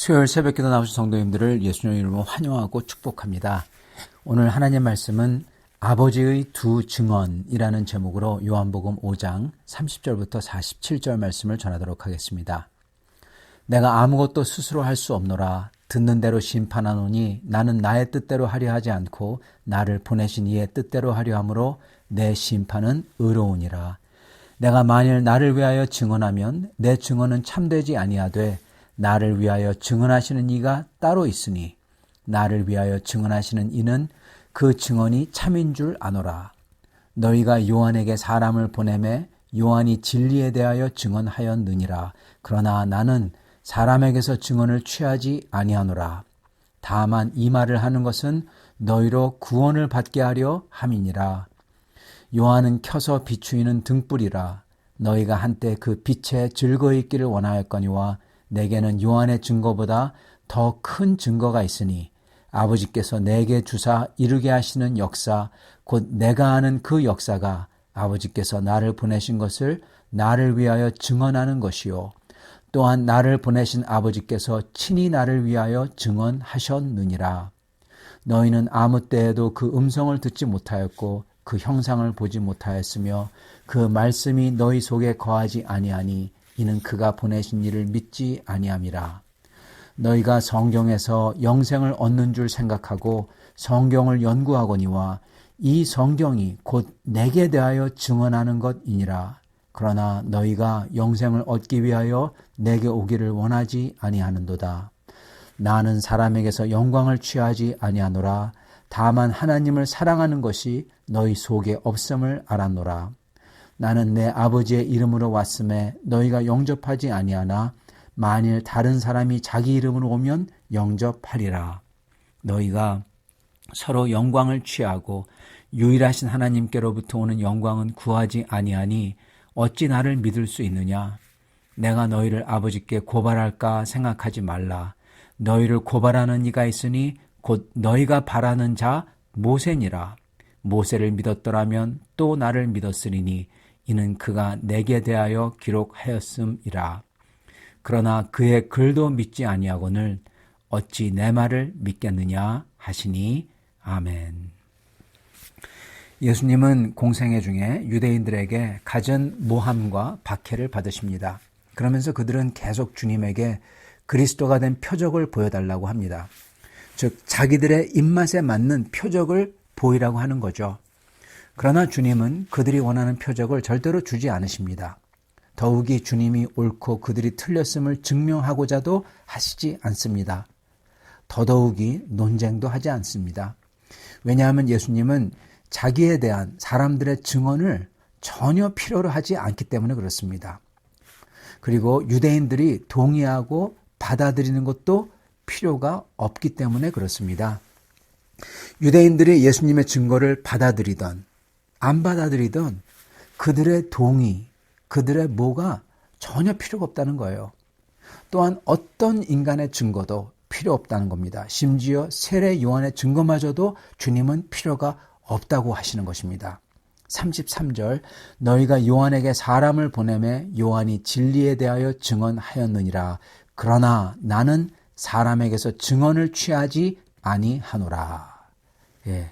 수요일 새벽기도 나오신 성도님들을 예수님의 이름으로 환영하고 축복합니다. 오늘 하나님 말씀은 아버지의 두 증언이라는 제목으로 요한복음 5장 30절부터 47절 말씀을 전하도록 하겠습니다. 내가 아무것도 스스로 할 수 없노라. 듣는 대로 심판하노니 나는 나의 뜻대로 하려 하지 않고 나를 보내신 이의 뜻대로 하려 함으로 내 심판은 의로우니라. 내가 만일 나를 위하여 증언하면 내 증언은 참되지 아니하되 나를 위하여 증언하시는 이가 따로 있으니 나를 위하여 증언하시는 이는 그 증언이 참인 줄 아노라. 너희가 요한에게 사람을 보내매 요한이 진리에 대하여 증언하였느니라. 그러나 나는 사람에게서 증언을 취하지 아니하노라. 다만 이 말을 하는 것은 너희로 구원을 받게 하려 함이니라. 요한은 켜서 비추이는 등불이라. 너희가 한때 그 빛에 즐거이 있기를 원하였거니와 내게는 요한의 증거보다 더 큰 증거가 있으니 아버지께서 내게 주사 이루게 하시는 역사, 곧 내가 아는 그 역사가 아버지께서 나를 보내신 것을 나를 위하여 증언하는 것이요. 또한 나를 보내신 아버지께서 친히 나를 위하여 증언하셨느니라. 너희는 아무 때에도 그 음성을 듣지 못하였고 그 형상을 보지 못하였으며 그 말씀이 너희 속에 거하지 아니하니 이는 그가 보내신 이를 믿지 아니함이라. 너희가 성경에서 영생을 얻는 줄 생각하고 성경을 연구하거니와 이 성경이 곧 내게 대하여 증언하는 것이니라. 그러나 너희가 영생을 얻기 위하여 내게 오기를 원하지 아니하는도다. 나는 사람에게서 영광을 취하지 아니하노라. 다만 하나님을 사랑하는 것이 너희 속에 없음을 알았노라. 나는 내 아버지의 이름으로 왔음에 너희가 영접하지 아니하나 만일 다른 사람이 자기 이름으로 오면 영접하리라. 너희가 서로 영광을 취하고 유일하신 하나님께로부터 오는 영광은 구하지 아니하니 어찌 나를 믿을 수 있느냐? 내가 너희를 아버지께 고발할까 생각하지 말라. 너희를 고발하는 이가 있으니 곧 너희가 바라는 자 모세니라. 모세를 믿었더라면 또 나를 믿었으리니 이는 그가 내게 대하여 기록하였음이라. 그러나 그의 글도 믿지 아니하거늘 어찌 내 말을 믿겠느냐 하시니 아멘. 예수님은 공생애 중에 유대인들에게 갖은 모함과 박해를 받으십니다. 그러면서 그들은 계속 주님에게 그리스도가 된 표적을 보여달라고 합니다. 즉 자기들의 입맛에 맞는 표적을 보이라고 하는 거죠. 그러나 주님은 그들이 원하는 표적을 절대로 주지 않으십니다. 더욱이 주님이 옳고 그들이 틀렸음을 증명하고자도 하시지 않습니다. 더더욱이 논쟁도 하지 않습니다. 왜냐하면 예수님은 자기에 대한 사람들의 증언을 전혀 필요로 하지 않기 때문에 그렇습니다. 그리고 유대인들이 동의하고 받아들이는 것도 필요가 없기 때문에 그렇습니다. 유대인들이 예수님의 증거를 받아들이던 안 받아들이던 그들의 동의, 그들의 뭐가 전혀 필요가 없다는 거예요. 또한 어떤 인간의 증거도 필요 없다는 겁니다. 심지어 세례 요한의 증거마저도 주님은 필요가 없다고 하시는 것입니다. 33절 너희가 요한에게 사람을 보내매 요한이 진리에 대하여 증언하였느니라. 그러나 나는 사람에게서 증언을 취하지 아니하노라. 예.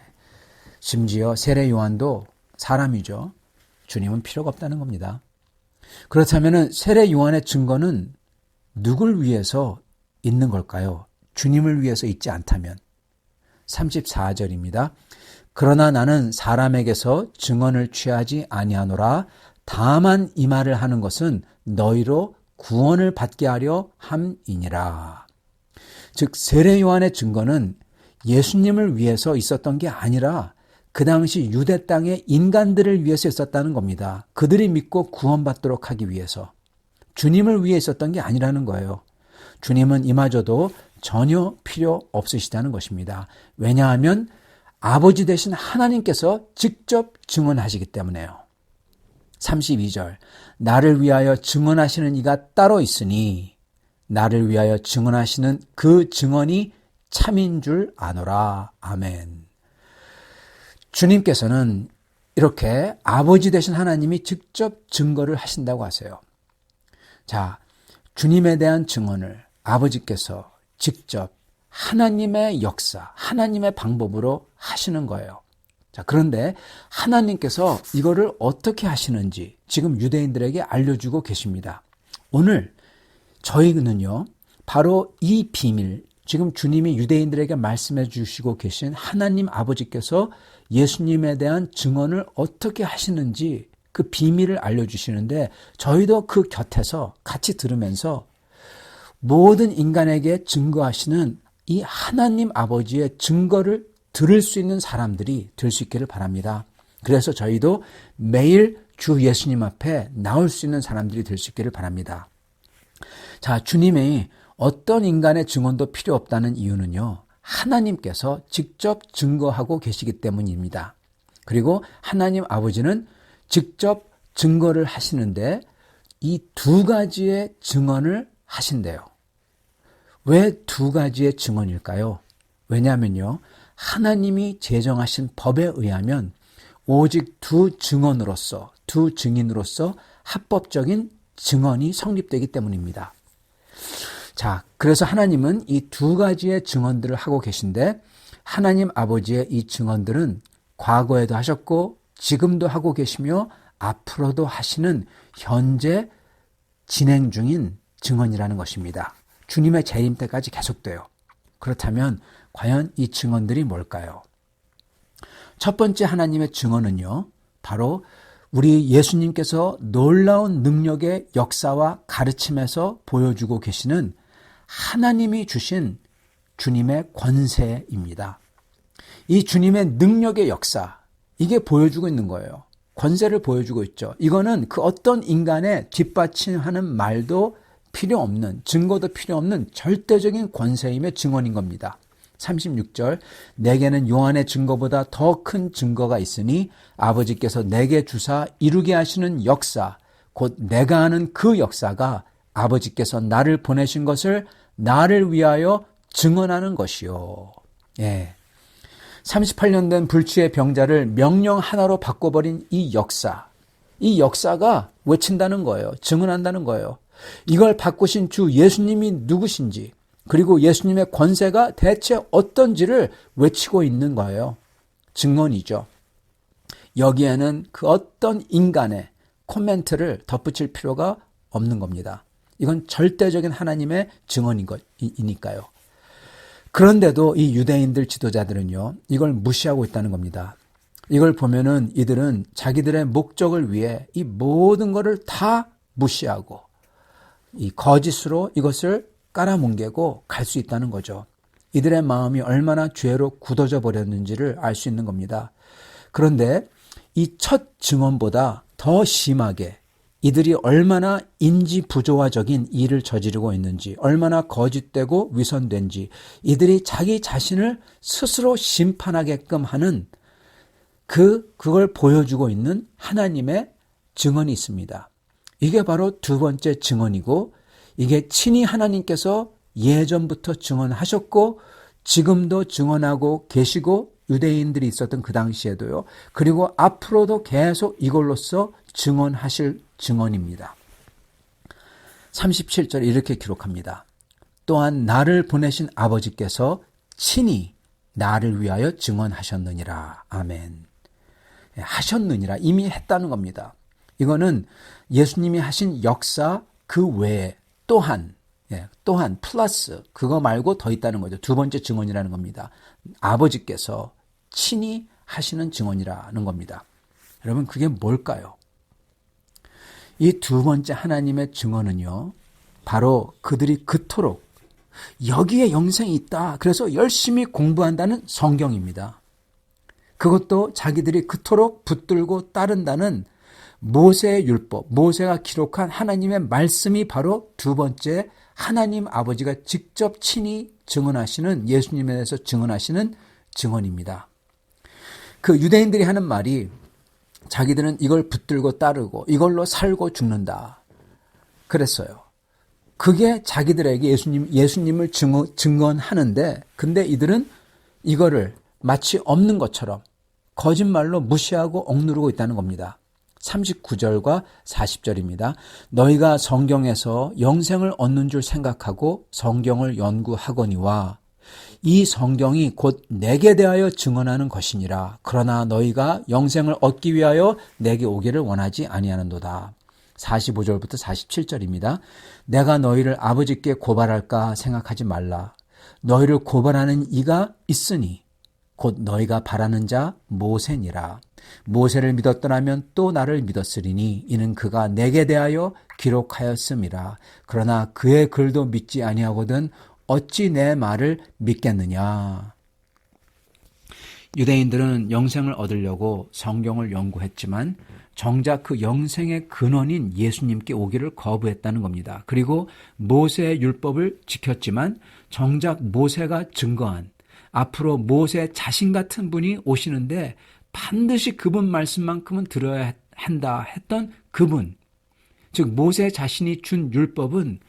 심지어 세례 요한도 사람이죠. 주님은 필요가 없다는 겁니다. 그렇다면 세례 요한의 증거는 누굴 위해서 있는 걸까요? 주님을 위해서 있지 않다면. 34절입니다. 그러나 나는 사람에게서 증언을 취하지 아니하노라. 다만 이 말을 하는 것은 너희로 구원을 받게 하려 함이니라. 즉 세례 요한의 증거는 예수님을 위해서 있었던 게 아니라 그 당시 유대 땅의 인간들을 위해서 있었다는 겁니다. 그들이 믿고 구원받도록 하기 위해서. 주님을 위해 있었던 게 아니라는 거예요. 주님은 이마저도 전혀 필요 없으시다는 것입니다. 왜냐하면 아버지 되신 하나님께서 직접 증언하시기 때문에요. 32절 나를 위하여 증언하시는 이가 따로 있으니 나를 위하여 증언하시는 그 증언이 참인 줄 아노라. 아멘. 주님께서는 이렇게 아버지 되신 하나님이 직접 증거를 하신다고 하세요. 자, 주님에 대한 증언을 아버지께서 직접 하나님의 역사, 하나님의 방법으로 하시는 거예요. 자, 그런데 하나님께서 이거를 어떻게 하시는지 지금 유대인들에게 알려주고 계십니다. 오늘 저희는요, 바로 이 비밀, 지금 주님이 유대인들에게 말씀해 주시고 계신 하나님 아버지께서 예수님에 대한 증언을 어떻게 하시는지 그 비밀을 알려주시는데, 저희도 그 곁에서 같이 들으면서 모든 인간에게 증거하시는 이 하나님 아버지의 증거를 들을 수 있는 사람들이 될 수 있기를 바랍니다. 그래서 저희도 매일 주 예수님 앞에 나올 수 있는 사람들이 될 수 있기를 바랍니다. 자, 주님이 어떤 인간의 증언도 필요 없다는 이유는요, 하나님께서 직접 증거하고 계시기 때문입니다. 그리고 하나님 아버지는 직접 증거를 하시는데 이 두 가지의 증언을 하신대요. 왜 두 가지의 증언일까요? 왜냐하면요, 하나님이 제정하신 법에 의하면 오직 두 증언으로서, 두 증인으로서 합법적인 증언이 성립되기 때문입니다. 자, 그래서 하나님은 이 두 가지의 증언들을 하고 계신데, 하나님 아버지의 이 증언들은 과거에도 하셨고 지금도 하고 계시며 앞으로도 하시는 현재 진행 중인 증언이라는 것입니다. 주님의 재림 때까지 계속돼요. 그렇다면 과연 이 증언들이 뭘까요? 첫 번째 하나님의 증언은요, 바로 우리 예수님께서 놀라운 능력의 역사와 가르침에서 보여주고 계시는 하나님이 주신 주님의 권세입니다. 이 주님의 능력의 역사, 이게 보여주고 있는 거예요. 권세를 보여주고 있죠. 이거는 그 어떤 인간의 뒷받침하는 말도 필요 없는, 증거도 필요 없는 절대적인 권세임의 증언인 겁니다. 36절, 내게는 요한의 증거보다 더 큰 증거가 있으니 아버지께서 내게 주사 이루게 하시는 역사, 곧 내가 하는 그 역사가 아버지께서 나를 보내신 것을 나를 위하여 증언하는 것이요. 예. 38년 된 불치의 병자를 명령 하나로 바꿔버린 이 역사가 외친다는 거예요. 증언한다는 거예요. 이걸 바꾸신 주 예수님이 누구신지, 그리고 예수님의 권세가 대체 어떤지를 외치고 있는 거예요. 증언이죠. 여기에는 그 어떤 인간의 코멘트를 덧붙일 필요가 없는 겁니다. 이건 절대적인 하나님의 증언이니까요. 그런데도 이 유대인들 지도자들은요, 이걸 무시하고 있다는 겁니다. 이걸 보면은 이들은 자기들의 목적을 위해 이 모든 것을 다 무시하고 이 거짓으로 이것을 깔아뭉개고 갈 수 있다는 거죠. 이들의 마음이 얼마나 죄로 굳어져 버렸는지를 알 수 있는 겁니다. 그런데 이 첫 증언보다 더 심하게 이들이 얼마나 인지 부조화적인 일을 저지르고 있는지, 얼마나 거짓되고 위선된지, 이들이 자기 자신을 스스로 심판하게끔 하는 그걸 보여주고 있는 하나님의 증언이 있습니다. 이게 바로 두 번째 증언이고, 이게 친히 하나님께서 예전부터 증언하셨고 지금도 증언하고 계시고 유대인들이 있었던 그 당시에도요. 그리고 앞으로도 계속 이걸로써 증언하실 증언입니다. 37절 이렇게 기록합니다. 또한 나를 보내신 아버지께서 친히 나를 위하여 증언하셨느니라. 아멘. 하셨느니라. 이미 했다는 겁니다. 이거는 예수님이 하신 역사 그 외에 또한 플러스 그거 말고 더 있다는 거죠. 두 번째 증언이라는 겁니다. 아버지께서 친히 하시는 증언이라는 겁니다. 여러분, 그게 뭘까요? 이 두 번째 하나님의 증언은요, 바로 그들이 그토록 여기에 영생이 있다, 그래서 열심히 공부한다는 성경입니다. 그것도 자기들이 그토록 붙들고 따른다는 모세의 율법, 모세가 기록한 하나님의 말씀이 바로 두 번째 하나님 아버지가 직접 친히 증언하시는, 예수님에 대해서 증언하시는 증언입니다. 그 유대인들이 하는 말이 자기들은 이걸 붙들고 따르고 이걸로 살고 죽는다 그랬어요. 그게 자기들에게 예수님을 증언하는데, 근데 이들은 이거를 마치 없는 것처럼 거짓말로 무시하고 억누르고 있다는 겁니다. 39절과 40절입니다. 너희가 성경에서 영생을 얻는 줄 생각하고 성경을 연구하거니와 이 성경이 곧 내게 대하여 증언하는 것이니라. 그러나 너희가 영생을 얻기 위하여 내게 오기를 원하지 아니하는도다. 45절부터 47절입니다. 내가 너희를 아버지께 고발할까 생각하지 말라. 너희를 고발하는 이가 있으니 곧 너희가 바라는 자 모세니라. 모세를 믿었더라면 또 나를 믿었으리니 이는 그가 내게 대하여 기록하였음이라. 그러나 그의 글도 믿지 아니하거든 어찌 내 말을 믿겠느냐. 유대인들은 영생을 얻으려고 성경을 연구했지만 정작 그 영생의 근원인 예수님께 오기를 거부했다는 겁니다. 그리고 모세의 율법을 지켰지만 정작 모세가 증거한 앞으로 모세 자신 같은 분이 오시는데 반드시 그분 말씀만큼은 들어야 한다 했던 그분, 즉 모세 자신이 준 율법은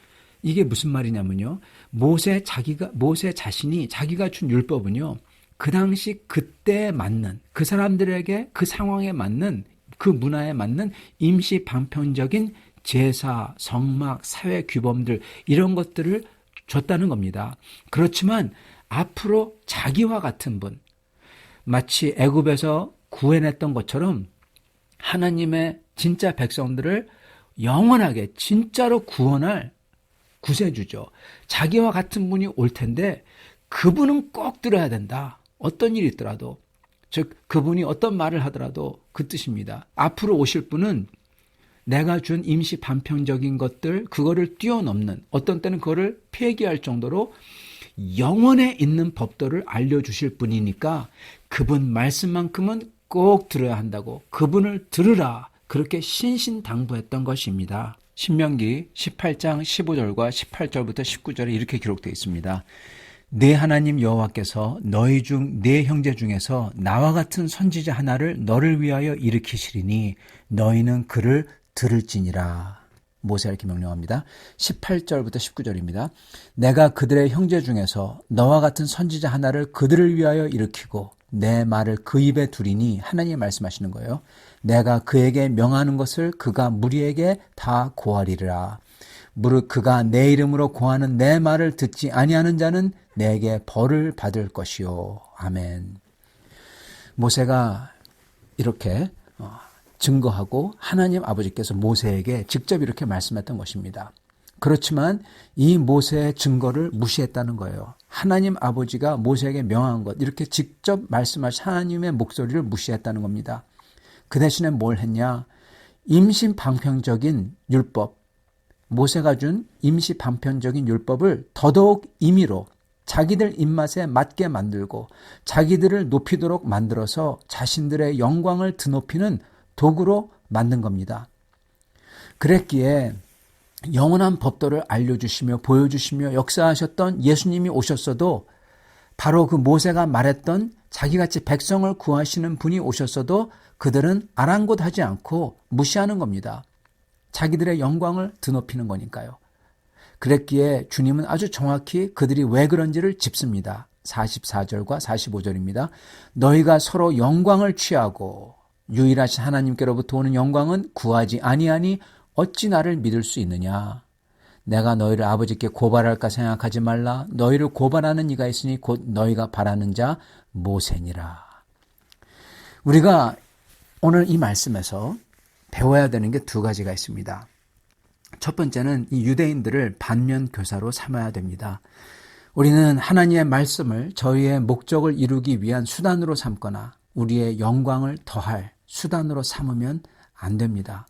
이게 무슨 말이냐면요. 모세 자신이 자기가 준 율법은요. 그 당시 그때에 맞는 그 사람들에게 그 상황에 맞는 그 문화에 맞는 임시 방편적인 제사, 성막, 사회 규범들 이런 것들을 줬다는 겁니다. 그렇지만 앞으로 자기와 같은 분, 마치 애굽에서 구해냈던 것처럼 하나님의 진짜 백성들을 영원하게 진짜로 구원할 구세주죠. 자기와 같은 분이 올 텐데 그분은 꼭 들어야 된다. 어떤 일이 있더라도, 즉 그분이 어떤 말을 하더라도 그 뜻입니다. 앞으로 오실 분은 내가 준 임시 반편적인 것들 그거를 뛰어넘는, 어떤 때는 그거를 폐기할 정도로 영원에 있는 법도를 알려주실 분이니까 그분 말씀만큼은 꼭 들어야 한다고, 그분을 들으라, 그렇게 신신당부했던 것입니다. 신명기 18장 15절과 18절부터 19절에 이렇게 기록되어 있습니다. 내 하나님 여호와께서 너희 중 네 형제 중에서 나와 같은 선지자 하나를 너를 위하여 일으키시리니 너희는 그를 들을지니라. 모세가 이렇게 명령합니다. 18절부터 19절입니다. 내가 그들의 형제 중에서 너와 같은 선지자 하나를 그들을 위하여 일으키고 내 말을 그 입에 두리니, 하나님이 말씀하시는 거예요. 내가 그에게 명하는 것을 그가 무리에게 다 고하리라. 무릇 그가 내 이름으로 고하는 내 말을 듣지 아니하는 자는 내게 벌을 받을 것이요. 아멘. 모세가 이렇게 증거하고 하나님 아버지께서 모세에게 직접 이렇게 말씀했던 것입니다. 그렇지만 이 모세의 증거를 무시했다는 거예요. 하나님 아버지가 모세에게 명한 것, 이렇게 직접 말씀하신 하나님의 목소리를 무시했다는 겁니다. 그 대신에 뭘 했냐? 임시 방편적인 율법, 모세가 준 임시 방편적인 율법을 더더욱 임의로 자기들 입맛에 맞게 만들고 자기들을 높이도록 만들어서 자신들의 영광을 드높이는 도구로 만든 겁니다. 그랬기에 영원한 법도를 알려주시며 보여주시며 역사하셨던 예수님이 오셨어도, 바로 그 모세가 말했던 자기같이 백성을 구하시는 분이 오셨어도 그들은 아랑곳하지 않고 무시하는 겁니다. 자기들의 영광을 드높이는 거니까요. 그랬기에 주님은 아주 정확히 그들이 왜 그런지를 짚습니다. 44절과 45절입니다. 너희가 서로 영광을 취하고 유일하신 하나님께로부터 오는 영광은 구하지 아니하니 어찌 나를 믿을 수 있느냐. 내가 너희를 아버지께 고발할까 생각하지 말라. 너희를 고발하는 이가 있으니 곧 너희가 바라는 자 모세니라. 우리가 오늘 이 말씀에서 배워야 되는 게 두 가지가 있습니다. 첫 번째는 이 유대인들을 반면 교사로 삼아야 됩니다. 우리는 하나님의 말씀을 저희의 목적을 이루기 위한 수단으로 삼거나 우리의 영광을 더할 수단으로 삼으면 안 됩니다.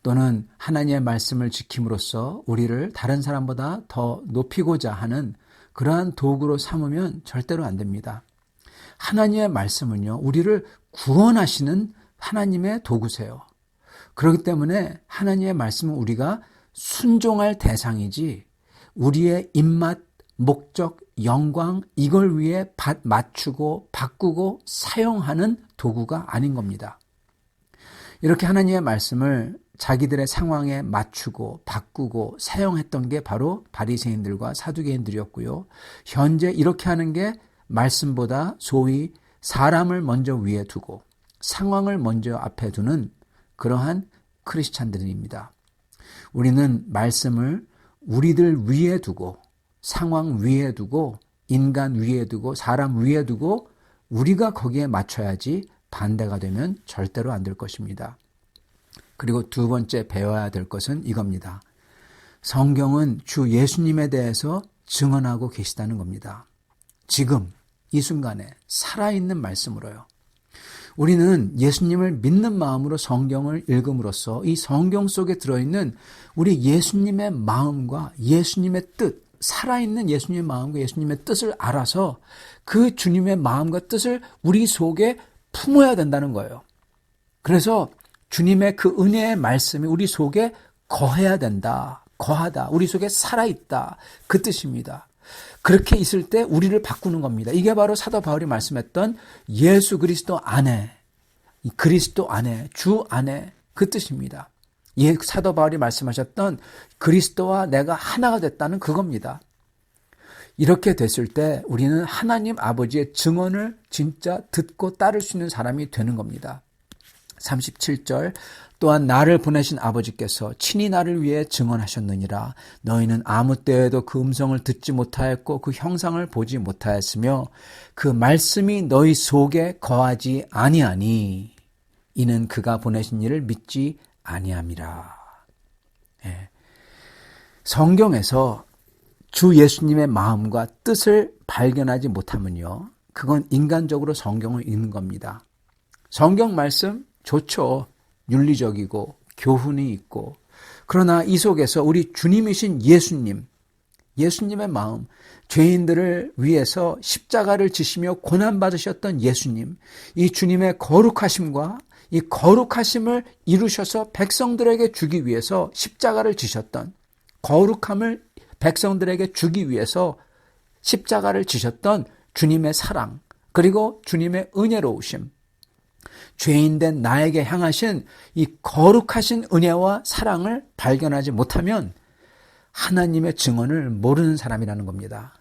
또는 하나님의 말씀을 지킴으로써 우리를 다른 사람보다 더 높이고자 하는 그러한 도구로 삼으면 절대로 안 됩니다. 하나님의 말씀은요, 우리를 구원하시는 하나님의 도구세요. 그렇기 때문에 하나님의 말씀은 우리가 순종할 대상이지 우리의 입맛, 목적, 영광 이걸 위해 맞추고 바꾸고 사용하는 도구가 아닌 겁니다. 이렇게 하나님의 말씀을 자기들의 상황에 맞추고 바꾸고 사용했던 게 바로 바리새인들과 사두개인들이었고요. 현재 이렇게 하는 게 말씀보다 소위 사람을 먼저 위에 두고 상황을 먼저 앞에 두는 그러한 크리스찬들입니다. 우리는 말씀을 우리들 위에 두고, 상황 위에 두고, 인간 위에 두고, 사람 위에 두고 우리가 거기에 맞춰야지 반대가 되면 절대로 안 될 것입니다. 그리고 두 번째 배워야 될 것은 이겁니다. 성경은 주 예수님에 대해서 증언하고 계시다는 겁니다. 지금 이 순간에 살아있는 말씀으로요. 우리는 예수님을 믿는 마음으로 성경을 읽음으로써 이 성경 속에 들어있는 우리 예수님의 마음과 예수님의 뜻, 살아있는 예수님의 마음과 예수님의 뜻을 알아서 그 주님의 마음과 뜻을 우리 속에 품어야 된다는 거예요. 그래서 주님의 그 은혜의 말씀이 우리 속에 거해야 된다. 거하다. 우리 속에 살아있다. 그 뜻입니다. 그렇게 있을 때 우리를 바꾸는 겁니다. 이게 바로 사도 바울이 말씀했던 예수 그리스도 안에, 그리스도 안에, 주 안에 그 뜻입니다. 사도 바울이 말씀하셨던 그리스도와 내가 하나가 됐다는 그겁니다. 이렇게 됐을 때 우리는 하나님 아버지의 증언을 진짜 듣고 따를 수 있는 사람이 되는 겁니다. 37절 또한 나를 보내신 아버지께서 친히 나를 위해 증언하셨느니라. 너희는 아무 때에도 그 음성을 듣지 못하였고 그 형상을 보지 못하였으며 그 말씀이 너희 속에 거하지 아니하니 이는 그가 보내신 이를 믿지 아니함이라. 성경에서 주 예수님의 마음과 뜻을 발견하지 못하면요, 그건 인간적으로 성경을 읽는 겁니다. 성경 말씀 좋죠. 윤리적이고 교훈이 있고. 그러나 이 속에서 우리 주님이신 예수님의 마음, 죄인들을 위해서 십자가를 지시며 고난받으셨던 예수님, 이 주님의 거룩하심과 이 거룩하심을 이루셔서 백성들에게 주기 위해서 십자가를 지셨던, 거룩함을 백성들에게 주기 위해서 십자가를 지셨던 주님의 사랑, 그리고 주님의 은혜로우심, 죄인된 나에게 향하신 이 거룩하신 은혜와 사랑을 발견하지 못하면 하나님의 증언을 모르는 사람이라는 겁니다.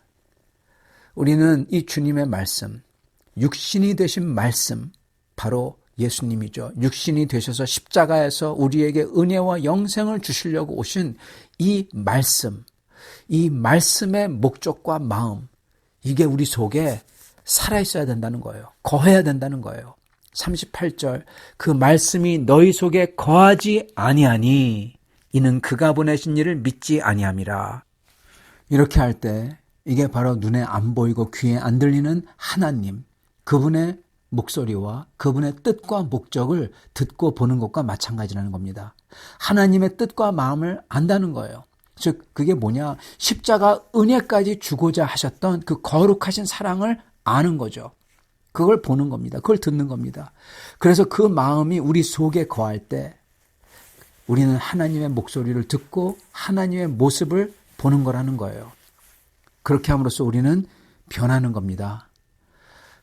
우리는 이 주님의 말씀, 육신이 되신 말씀, 바로 예수님이죠. 육신이 되셔서 십자가에서 우리에게 은혜와 영생을 주시려고 오신 이 말씀, 이 말씀의 목적과 마음, 이게 우리 속에 살아있어야 된다는 거예요. 거해야 된다는 거예요. 38절 그 말씀이 너희 속에 거하지 아니하니 이는 그가 보내신 이를 믿지 아니함이라. 이렇게 할 때 이게 바로 눈에 안 보이고 귀에 안 들리는 하나님, 그분의 목소리와 그분의 뜻과 목적을 듣고 보는 것과 마찬가지라는 겁니다. 하나님의 뜻과 마음을 안다는 거예요. 즉 그게 뭐냐, 십자가 은혜까지 주고자 하셨던 그 거룩하신 사랑을 아는 거죠. 그걸 보는 겁니다. 그걸 듣는 겁니다. 그래서 그 마음이 우리 속에 거할 때 우리는 하나님의 목소리를 듣고 하나님의 모습을 보는 거라는 거예요. 그렇게 함으로써 우리는 변하는 겁니다.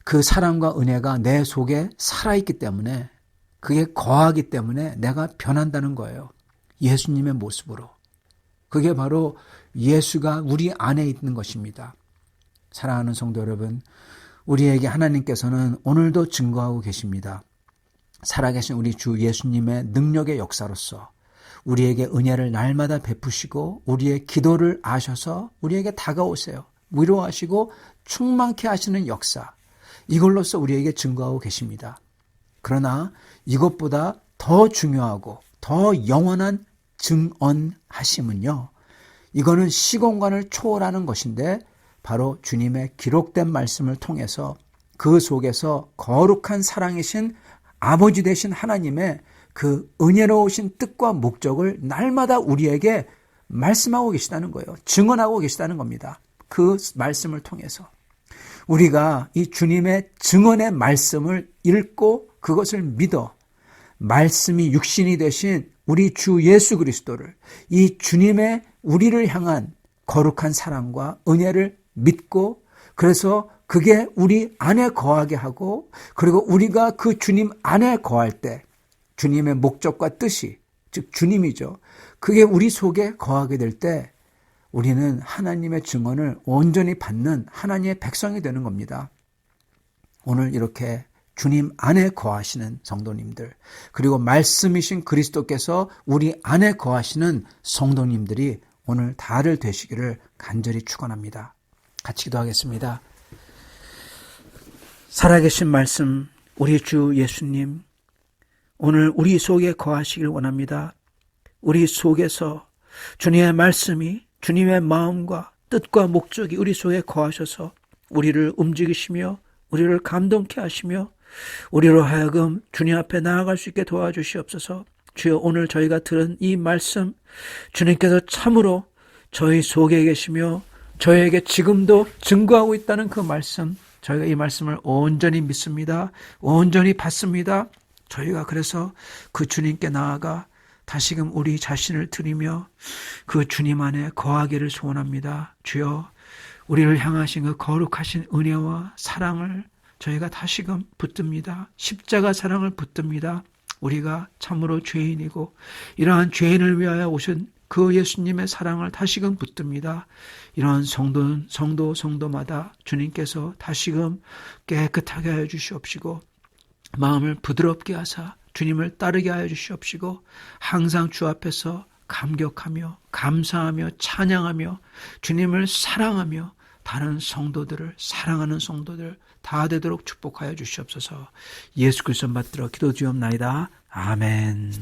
그 사랑과 은혜가 내 속에 살아있기 때문에, 그게 거하기 때문에 내가 변한다는 거예요. 예수님의 모습으로. 그게 바로 예수가 우리 안에 있는 것입니다. 사랑하는 성도 여러분, 우리에게 하나님께서는 오늘도 증거하고 계십니다. 살아계신 우리 주 예수님의 능력의 역사로서 우리에게 은혜를 날마다 베푸시고 우리의 기도를 아셔서 우리에게 다가오세요. 위로하시고 충만케 하시는 역사, 이걸로써 우리에게 증거하고 계십니다. 그러나 이것보다 더 중요하고 더 영원한 증언하심은요, 이거는 시공간을 초월하는 것인데 바로 주님의 기록된 말씀을 통해서 그 속에서 거룩한 사랑이신 아버지 되신 하나님의 그 은혜로우신 뜻과 목적을 날마다 우리에게 말씀하고 계시다는 거예요. 증언하고 계시다는 겁니다. 그 말씀을 통해서 우리가 이 주님의 증언의 말씀을 읽고 그것을 믿어 말씀이 육신이 되신 우리 주 예수 그리스도를, 이 주님의 우리를 향한 거룩한 사랑과 은혜를 믿고, 그래서 그게 우리 안에 거하게 하고, 그리고 우리가 그 주님 안에 거할 때 주님의 목적과 뜻이, 즉 주님이죠, 그게 우리 속에 거하게 될 때 우리는 하나님의 증언을 온전히 받는 하나님의 백성이 되는 겁니다. 오늘 이렇게 주님 안에 거하시는 성도님들, 그리고 말씀이신 그리스도께서 우리 안에 거하시는 성도님들이 오늘 다들 되시기를 간절히 축원합니다. 같이 기도하겠습니다. 살아계신 말씀, 우리 주 예수님, 오늘 우리 속에 거하시길 원합니다. 우리 속에서 주님의 말씀이, 주님의 마음과 뜻과 목적이 우리 속에 거하셔서 우리를 움직이시며 우리를 감동케 하시며 우리로 하여금 주님 앞에 나아갈 수 있게 도와주시옵소서. 주여, 오늘 저희가 들은 이 말씀, 주님께서 참으로 저희 속에 계시며 저희에게 지금도 증거하고 있다는 그 말씀, 저희가 이 말씀을 온전히 믿습니다. 온전히 받습니다. 저희가 그래서 그 주님께 나아가 다시금 우리 자신을 드리며 그 주님 안에 거하기를 소원합니다. 주여, 우리를 향하신 그 거룩하신 은혜와 사랑을 저희가 다시금 붙듭니다. 십자가 사랑을 붙듭니다. 우리가 참으로 죄인이고 이러한 죄인을 위하여 오신 그 예수님의 사랑을 다시금 붙듭니다. 이러한 성도마다 주님께서 다시금 깨끗하게 하여 주시옵시고 마음을 부드럽게 하사 주님을 따르게 하여 주시옵시고 항상 주 앞에서 감격하며 감사하며 찬양하며 주님을 사랑하며 다른 성도들을 사랑하는 성도들 다 되도록 축복하여 주시옵소서. 예수 그리스도 받들어 기도드리옵나이다. 아멘.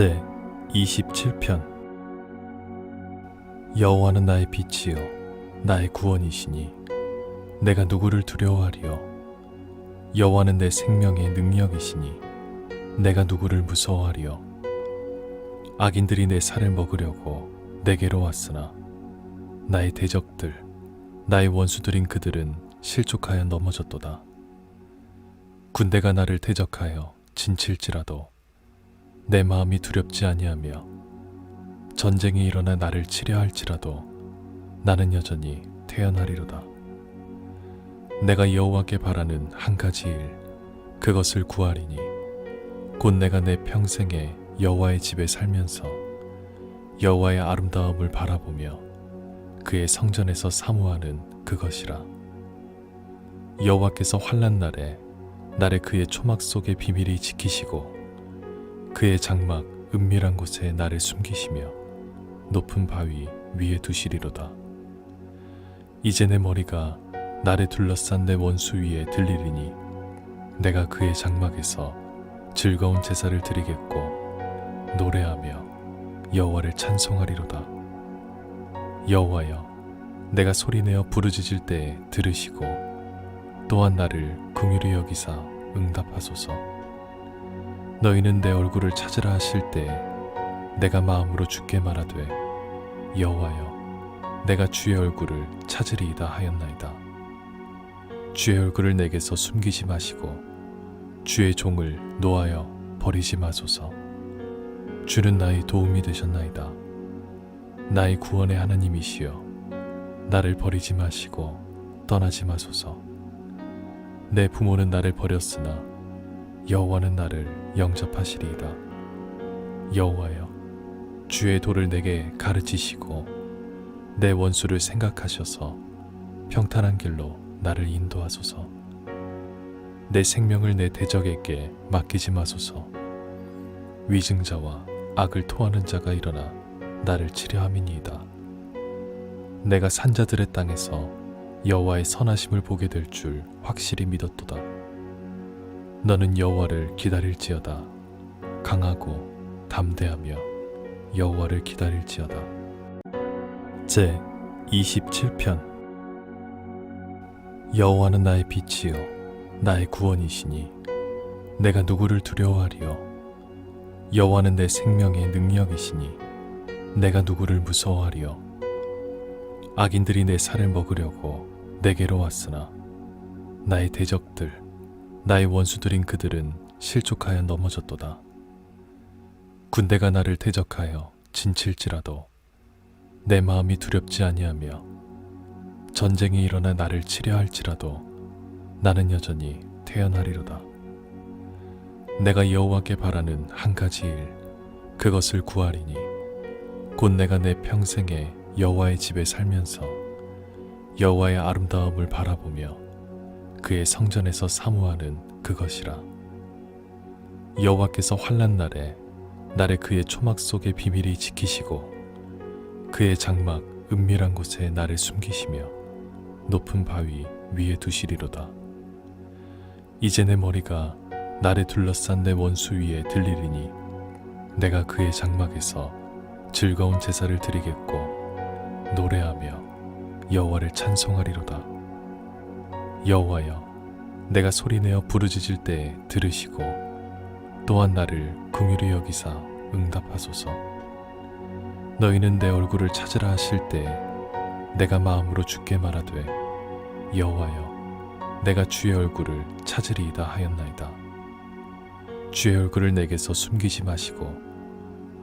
제 27편. 여호와는 나의 빛이요 나의 구원이시니 내가 누구를 두려워하리요. 여호와는 내 생명의 능력이시니 내가 누구를 무서워하리요. 악인들이 내 살을 먹으려고 내게로 왔으나 나의 대적들 나의 원수들인 그들은 실족하여 넘어졌도다. 군대가 나를 대적하여 진칠지라도 내 마음이 두렵지 아니하며 전쟁이 일어나 나를 치려 할지라도 나는 여전히 태어나리로다. 내가 여호와께 바라는 한 가지 일 그것을 구하리니 곧 내가 내 평생에 여호와의 집에 살면서 여호와의 아름다움을 바라보며 그의 성전에서 사모하는 그것이라. 여호와께서 환난 날에 나를 그의 초막 속에 비밀히 지키시고 그의 장막 은밀한 곳에 나를 숨기시며 높은 바위 위에 두시리로다. 이제 내 머리가 나를 둘러싼 내 원수 위에 들리리니 내가 그의 장막에서 즐거운 제사를 드리겠고 노래하며 여호와를 찬송하리로다. 여호와여, 내가 소리내어 부르짖을 때에 들으시고 또한 나를 긍휼히 여기사 응답하소서. 너희는 내 얼굴을 찾으라 하실 때에 내가 마음으로 주께 말하되 여호와여, 내가 주의 얼굴을 찾으리이다 하였나이다. 주의 얼굴을 내게서 숨기지 마시고 주의 종을 노하여 버리지 마소서. 주는 나의 도움이 되셨나이다. 나의 구원의 하나님이시여, 나를 버리지 마시고 떠나지 마소서. 내 부모는 나를 버렸으나 여호와는 나를 영접하시리이다. 여호와여, 주의 도를 내게 가르치시고 내 원수를 생각하셔서 평탄한 길로 나를 인도하소서. 내 생명을 내 대적에게 맡기지 마소서. 위증자와 악을 토하는 자가 일어나 나를 치려 함이니이다. 내가 산자들의 땅에서 여호와의 선하심을 보게 될 줄 확실히 믿었도다. 너는 여호와를 기다릴지어다. 강하고 담대하며 여호와를 기다릴지어다. 제 27편. 여호와는 나의 빛이요 나의 구원이시니 내가 누구를 두려워하리요. 여호와는 내 생명의 능력이시니 내가 누구를 무서워하리요. 악인들이 내 살을 먹으려고 내게로 왔으나 나의 대적들 나의 원수들인 그들은 실족하여 넘어졌도다. 군대가 나를 대적하여 진칠지라도 내 마음이 두렵지 아니하며 전쟁이 일어나 나를 치려 할지라도 나는 여전히 태어나리로다. 내가 여호와께 바라는 한 가지 일 그것을 구하리니 곧 내가 내 평생에 여호와의 집에 살면서 여호와의 아름다움을 바라보며 그의 성전에서 사모하는 그것이라. 여호와께서 환난 날에 나를 그의 초막 속에 비밀히 지키시고 그의 장막 은밀한 곳에 나를 숨기시며 높은 바위 위에 두시리로다. 이제 내 머리가 나를 둘러싼 내 원수 위에 들리리니 내가 그의 장막에서 즐거운 제사를 드리겠고 노래하며 여호와를 찬송하리로다. 여호와여, 내가 소리내어 부르짖을 때에 들으시고 또한 나를 긍휼히 여기사 응답하소서. 너희는 내 얼굴을 찾으라 하실 때에 내가 마음으로 주께 말하되 여호와여, 내가 주의 얼굴을 찾으리이다 하였나이다. 주의 얼굴을 내게서 숨기지 마시고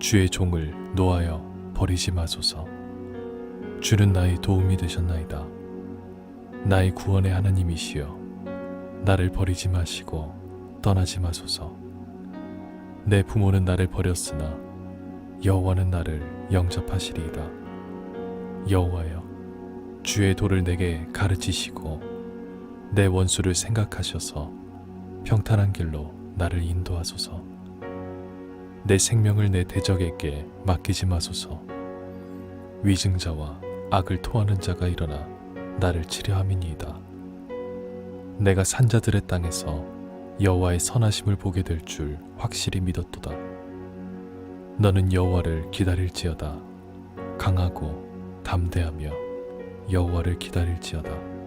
주의 종을 노하여 버리지 마소서. 주는 나의 도움이 되셨나이다. 나의 구원의 하나님이시여, 나를 버리지 마시고 떠나지 마소서. 내 부모는 나를 버렸으나 여호와는 나를 영접하시리이다. 여호와여, 주의 도를 내게 가르치시고 내 원수를 생각하셔서 평탄한 길로 나를 인도하소서. 내 생명을 내 대적에게 맡기지 마소서. 위증자와 악을 토하는 자가 일어나 나를 치려 함이니이다. 내가 산자들의 땅에서 여호와의 선하심을 보게 될 줄 확실히 믿었도다. 너는 여호와를 기다릴지어다. 강하고 담대하며 여호와를 기다릴지어다.